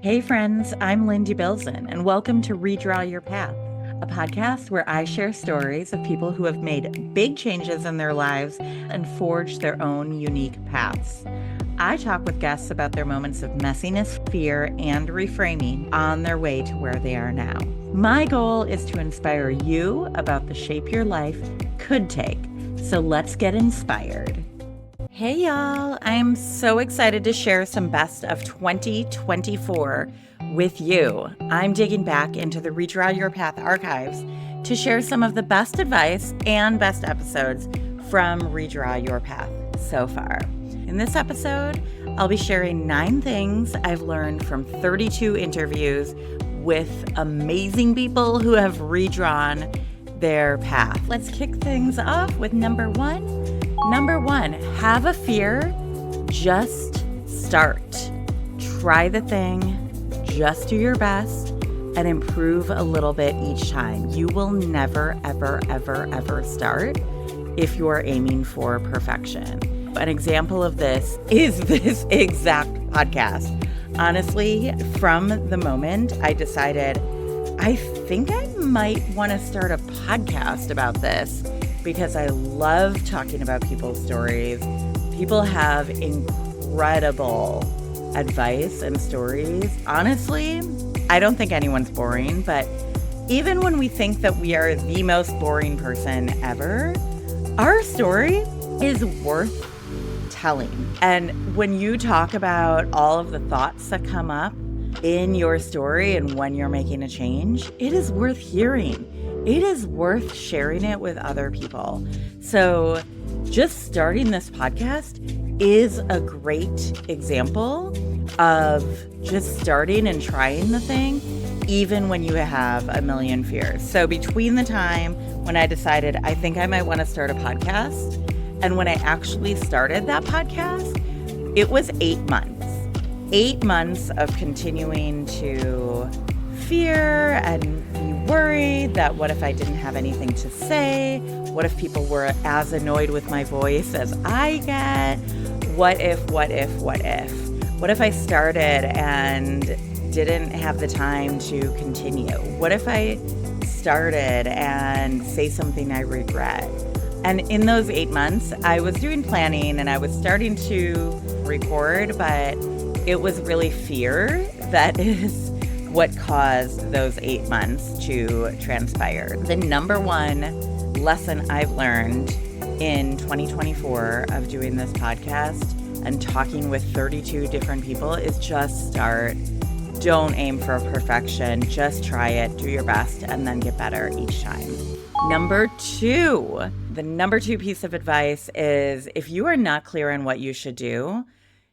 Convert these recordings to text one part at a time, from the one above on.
Hey friends, I'm Lynn and welcome to Redraw Your Path, a podcast where I share stories of people who have made big changes in their lives and forged their own unique paths. I talk with guests about their moments of messiness, fear, and reframing on their way to where they are now. My goal is to inspire you about the shape your life could take. So let's get inspired. Hey y'all, I'm so excited to share some best of 2024 with you. I'm digging back into the Redraw Your Path archives to share some of the best advice and best episodes from Redraw Your Path so far. In this episode, I'll be sharing 9 things I've learned from 32 interviews with amazing people who have redrawn their path. Let's kick things off with number 1. Number 1, have a fear, just start. Try the thing, just do your best, and improve a little bit each time. You will never, ever start if you are aiming for perfection. An example of this is this exact podcast. Honestly, from the moment I decided, I think I might want to start a podcast about this, because I love talking about people's stories. People have incredible advice and stories. Honestly, I don't think anyone's boring, but even when we think that we are the most boring person ever, our story is worth telling. And when you talk about all of the thoughts that come up in your story and when you're making a change, it is worth hearing. It is worth sharing it with other people. So just starting this podcast is a great example of just starting and trying the thing, even when you have a million fears. So between the time when I decided I think I might want to start a podcast and when I actually started that podcast, it was 8 months. 8 months of continuing to fear and be worried that what if I didn't have anything to say? What if people were as annoyed with my voice as I get? What if? What if I started and didn't have the time to continue? What if I started and say something I regret? And in those 8 months, I was doing planning and I was starting to record, but it was really fear that is what caused those 8 months to transpire. The number 1 lesson I've learned in 2024 of doing this podcast and talking with 32 different people is just start. Don't aim for perfection. Just try it, do your best, and then get better each time. Number 2, the number 2 piece of advice is if you are not clear on what you should do,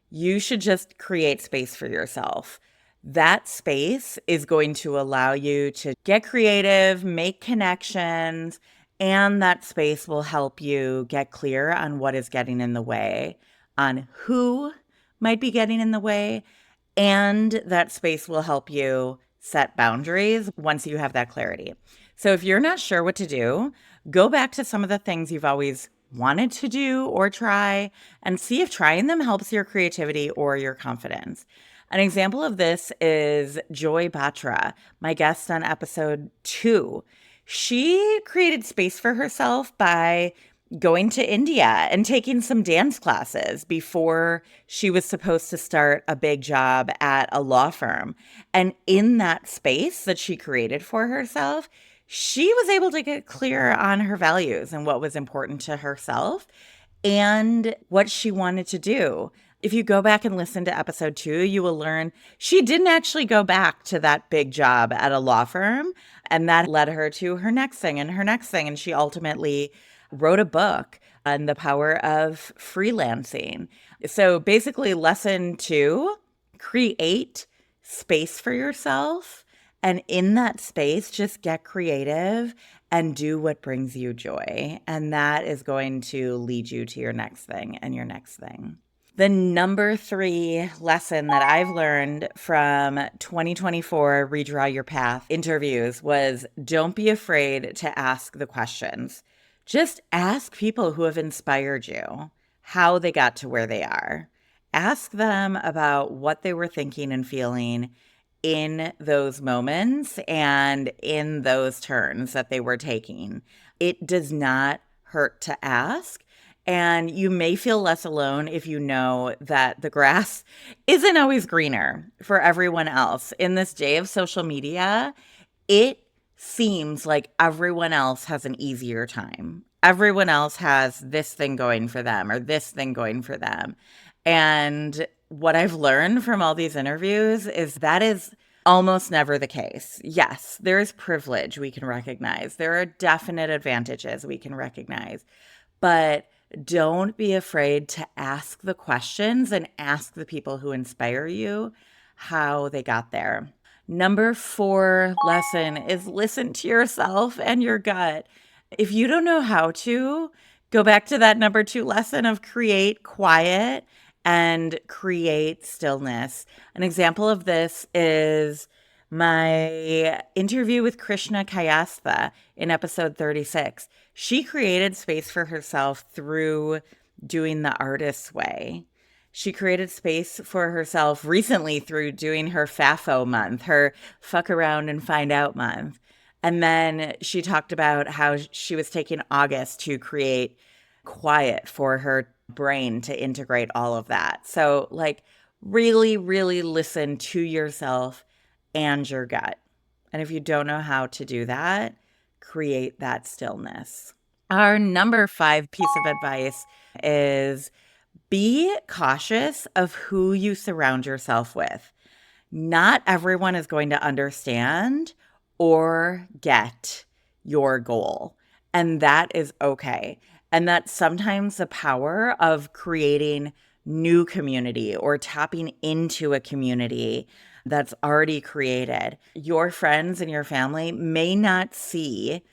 you should just create space for yourself. That space is going to allow you to get creative, make connections, and that space will help you get clear on what is getting in the way, on who might be getting in the way, and that space will help you set boundaries once you have that clarity. So if you're not sure what to do, go back to some of the things you've always wanted to do or try and see if trying them helps your creativity or your confidence. An example of this is Joy Batra, my guest on episode 2. She created space for herself by going to India and taking some dance classes before she was supposed to start a big job at a law firm. And in that space that she created for herself, she was able to get clear on her values and what was important to herself and what she wanted to do. If you go back and listen to episode 2, you will learn she didn't actually go back to that big job at a law firm. And that led her to her next thing and her next thing. And she ultimately wrote a book on the power of freelancing. So basically, lesson 2, create space for yourself. And in that space, just get creative and do what brings you joy. And that is going to lead you to your next thing and your next thing. The number 3 lesson that I've learned from 2024 Redraw Your Path interviews was don't be afraid to ask the questions. Just ask people who have inspired you how they got to where they are. Ask them about what they were thinking and feeling in those moments and in those turns that they were taking. It does not hurt to ask. And you may feel less alone if you know that the grass isn't always greener for everyone else. In this day of social media, it seems like everyone else has an easier time. Everyone else has this thing going for them or this thing going for them. And what I've learned from all these interviews is that is almost never the case. Yes, there is privilege we can recognize. There are definite advantages we can recognize. But don't be afraid to ask the questions and ask the people who inspire you how they got there. Number 4 lesson is listen to yourself and your gut. If you don't know how to, go back to that number 2 lesson of create quiet and create stillness. An example of this is my interview with Krishna Kayastha in episode 36. She created space for herself through doing the artist's way. She created space for herself recently through doing her FAFO month, her fuck around and find out month. And then she talked about how she was taking August to create quiet for her brain to integrate all of that. So, like, really, really listen to yourself and your gut. And if you don't know how to do that, create that stillness. Our number 5 piece of advice is be cautious of who you surround yourself with. Not everyone is going to understand or get your goal, and that is okay. And that's sometimes the power of creating new community or tapping into a community that's already created. Your friends and your family may not see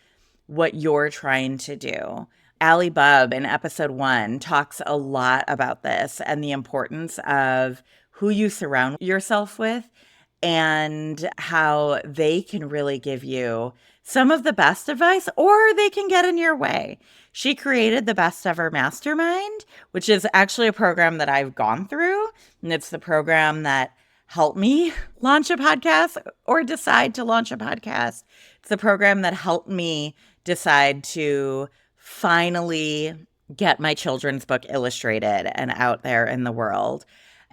what you're trying to do. Bubb in episode 1 talks a lot about this and the importance of who you surround yourself with and how they can really give you some of the best advice or they can get in your way. She created the Best Ever Mastermind, which is actually a program that I've gone through. And it's the program that helped me launch a podcast or decide to launch a podcast. It's the program that helped me decide to finally get my children's book illustrated and out there in the world.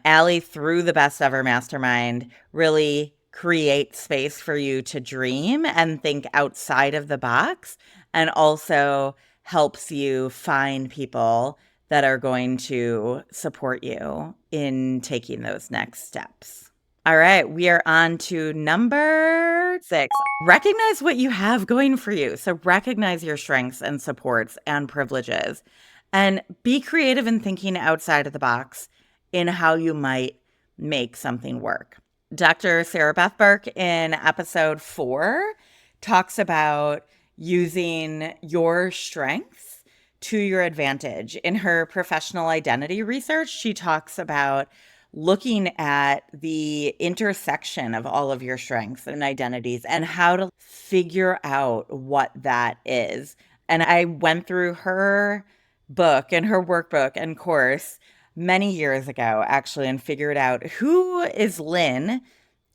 Allie, through the Best Ever Mastermind, really creates space for you to dream and think outside of the box, and also helps you find people that are going to support you in taking those next steps. All right, we are on to number 6. Recognize what you have going for you. So recognize your strengths and supports and privileges, and be creative in thinking outside of the box in how you might make something work. Dr. Sarabeth Berk in episode 4 talks about using your strengths to your advantage. In her professional identity research, she talks about looking at the intersection of all of your strengths and identities and how to figure out what that is. And I went through her book and her workbook and course many years ago, actually, and figured out who is Lynn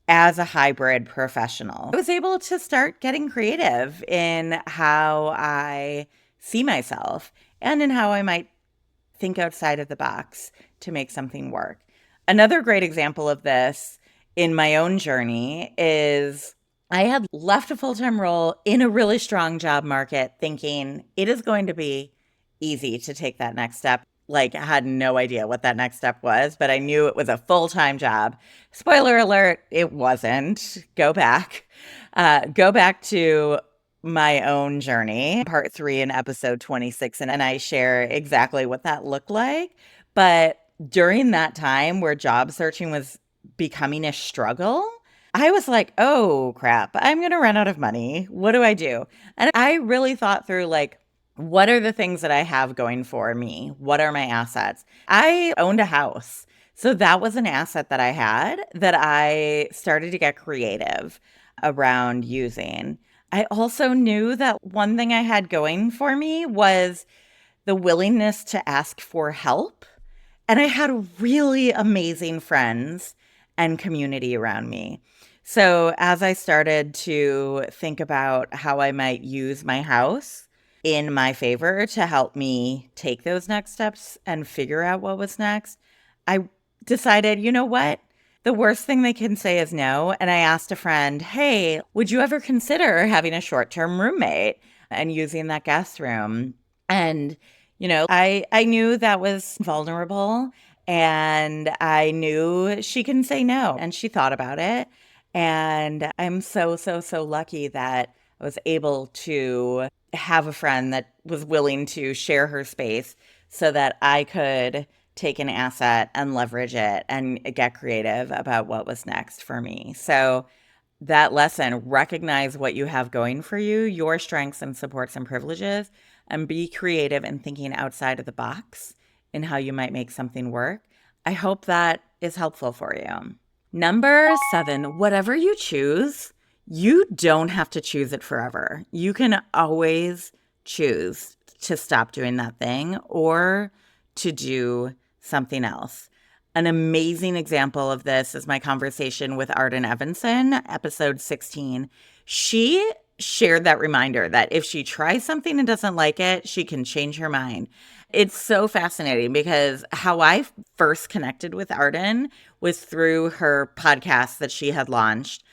as a hybrid professional. I was able to start getting creative in how I see myself and in how I might think outside of the box to make something work. Another great example of this in my own journey is I had left a full-time role in a really strong job market thinking it is going to be easy to take that next step. Like, I had no idea what that next step was, but I knew it was a full-time job. Spoiler alert, it wasn't. Go back to my own journey, part 3 in episode 26, and I share exactly what that looked like. But during that time where job searching was becoming a struggle, I was like, oh crap, I'm going to run out of money. What do I do? And I really thought through, like, what are the things that I have going for me? What are my assets? I owned a house. So that was an asset that I had that I started to get creative around using. I also knew that one thing I had going for me was the willingness to ask for help. And I had really amazing friends and community around me. So, as I started to think about how I might use my house in my favor to help me take those next steps and figure out what was next, I decided, you know what? The worst thing they can say is no. And I asked a friend, hey, would you ever consider having a short term roommate and using that guest room? And, I knew that was vulnerable and I knew she can say no. And she thought about it. And I'm so, so, so lucky that I was able to have a friend that was willing to share her space so that I could take an asset and leverage it and get creative about what was next for me. So that lesson, recognize what you have going for you, your strengths and supports and privileges, and be creative and thinking outside of the box in how you might make something work. I hope that is helpful for you. Number 7, whatever you choose, you don't have to choose it forever. You can always choose to stop doing that thing or to do something else. An amazing example of this is my conversation with Arden Evenson, episode 16. She shared that reminder that if she tries something and doesn't like it, she can change her mind. It's so fascinating because how I first connected with Arden was through her podcast that she had launched.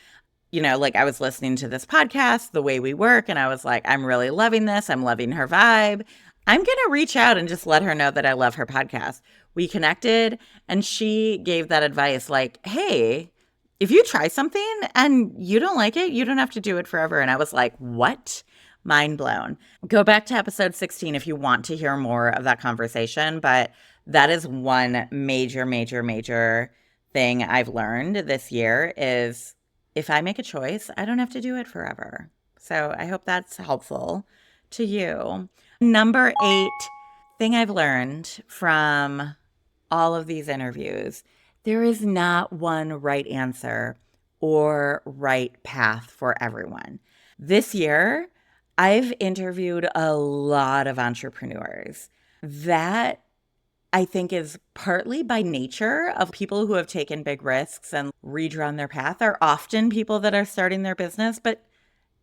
Like I was listening to this podcast, The Way We Work, and I was like, I'm really loving this. I'm loving her vibe. I'm going to reach out and just let her know that I love her podcast. We connected and she gave that advice like, hey, if you try something and you don't like it, you don't have to do it forever. And I was like, what? Mind blown. Go back to episode 16 if you want to hear more of that conversation. But that is one major, major, major thing I've learned this year is if I make a choice, I don't have to do it forever. So I hope that's helpful to you. Number 8 thing I've learned from all of these interviews, there is not one right answer or right path for everyone. This year, I've interviewed a lot of entrepreneurs. That I think is partly by nature of people who have taken big risks and redrawn their path are often people that are starting their business, but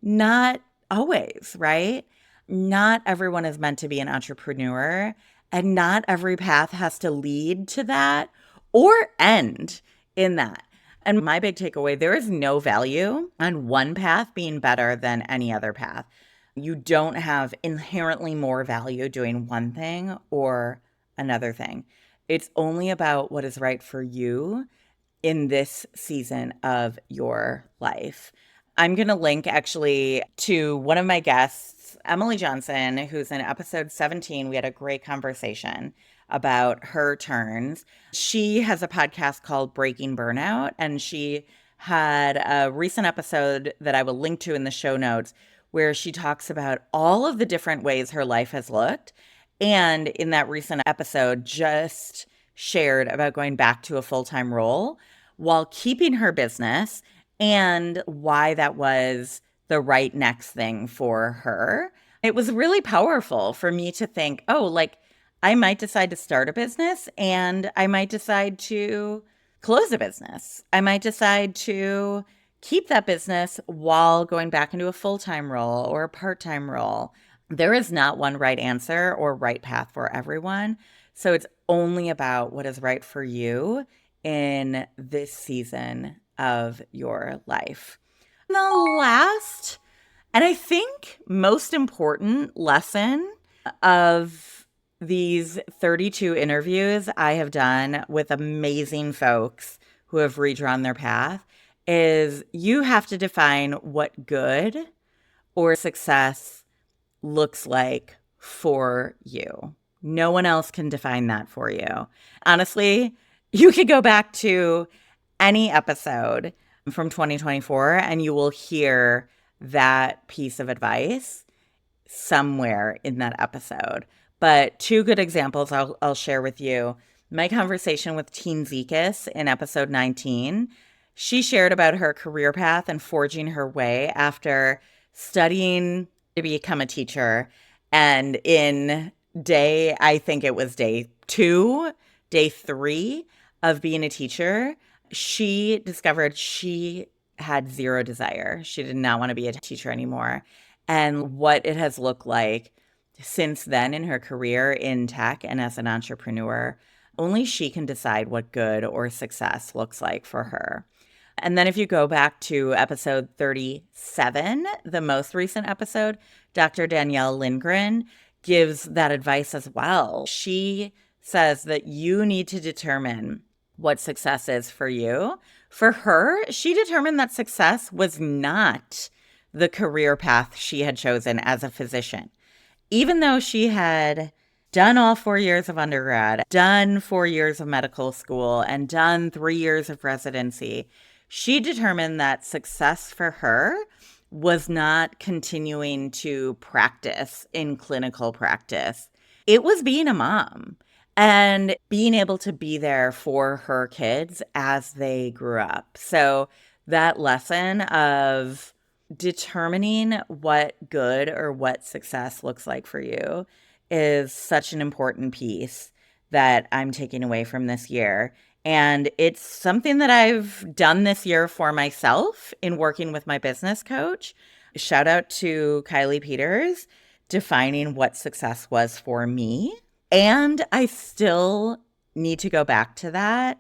not always, right? Not everyone is meant to be an entrepreneur, and not every path has to lead to that or end in that. And my big takeaway, there is no value on one path being better than any other path. You don't have inherently more value doing one thing or another thing. It's only about what is right for you in this season of your life. I'm going to link actually to one of my guests, Emily Johnson, who's in episode 17. We had a great conversation about her turns. She has a podcast called Breaking Burnout, and she had a recent episode that I will link to in the show notes where she talks about all of the different ways her life has looked. And in that recent episode, just shared about going back to a full-time role while keeping her business and why that was the right next thing for her. It was really powerful for me to think, oh, like I might decide to start a business and I might decide to close a business. I might decide to keep that business while going back into a full-time role or a part-time role. There is not one right answer or right path for everyone. So it's only about what is right for you in this season of your life. And the last, and I think most important lesson of these 32 interviews I have done with amazing folks who have redrawn their path is you have to define what good or success looks like for you. No one else can define that for you. Honestly, you could go back to any episode from 2024 and you will hear that piece of advice somewhere in that episode. But 2 good examples I'll share with you. My conversation with Teen Zekas in episode 19. She shared about her career path and forging her way after studying to become a teacher. And in I think it was day 2, day 3 of being a teacher, she discovered she had zero desire. She did not want to be a teacher anymore. And what it has looked like since then in her career in tech and as an entrepreneur, only she can decide what good or success looks like for her. And then if you go back to episode 37, the most recent episode, Dr. Danielle Lindgren gives that advice as well. She says that you need to determine what success is for you. For her, she determined that success was not the career path she had chosen as a physician. Even though she had done all 4 years of undergrad, done 4 years of medical school, and done 3 years of residency, she determined that success for her was not continuing to practice in clinical practice. It was being a mom and being able to be there for her kids as they grew up. So that lesson of determining what good or what success looks like for you is such an important piece that I'm taking away from this year. And it's something that I've done this year for myself in working with my business coach. Shout out to Kylie Peters, defining what success was for me. And I still need to go back to that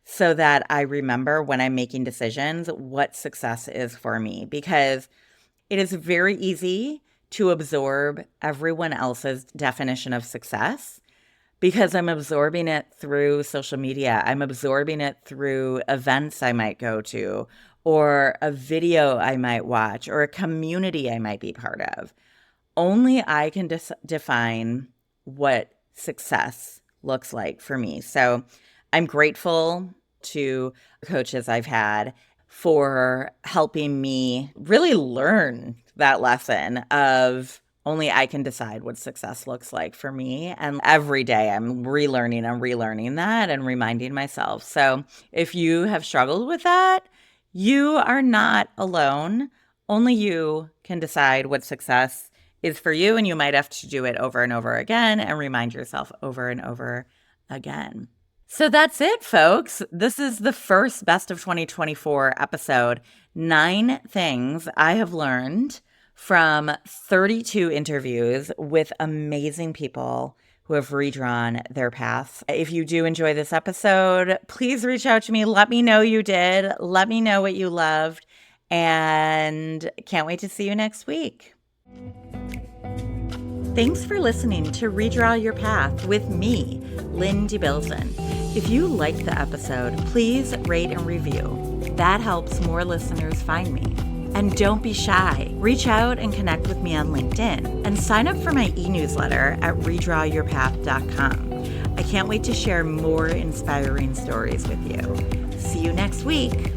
so that I remember when I'm making decisions what success is for me, because it is very easy to absorb everyone else's definition of success because I'm absorbing it through social media. I'm absorbing it through events I might go to, or a video I might watch, or a community I might be part of. Only I can define what success looks like for me. So I'm grateful to coaches I've had for helping me really learn that lesson of only I can decide what success looks like for me. And every day I'm relearning that and reminding myself. So if you have struggled with that, you are not alone. Only you can decide what success is for you. And you might have to do it over and over again and remind yourself over and over again. So that's it, folks. This is the first Best of 2024 episode. 9 things I have learned from 32 interviews with amazing people who have redrawn their paths. If you do enjoy this episode, please reach out to me. Let me know you did. Let me know what you loved. And can't wait to see you next week. Thanks for listening to Redraw Your Path with me, Lynn DeBilson. If you liked the episode, please rate and review. That helps more listeners find me. And don't be shy. Reach out and connect with me on LinkedIn and sign up for my e-newsletter at redrawyourpath.com. I can't wait to share more inspiring stories with you. See you next week.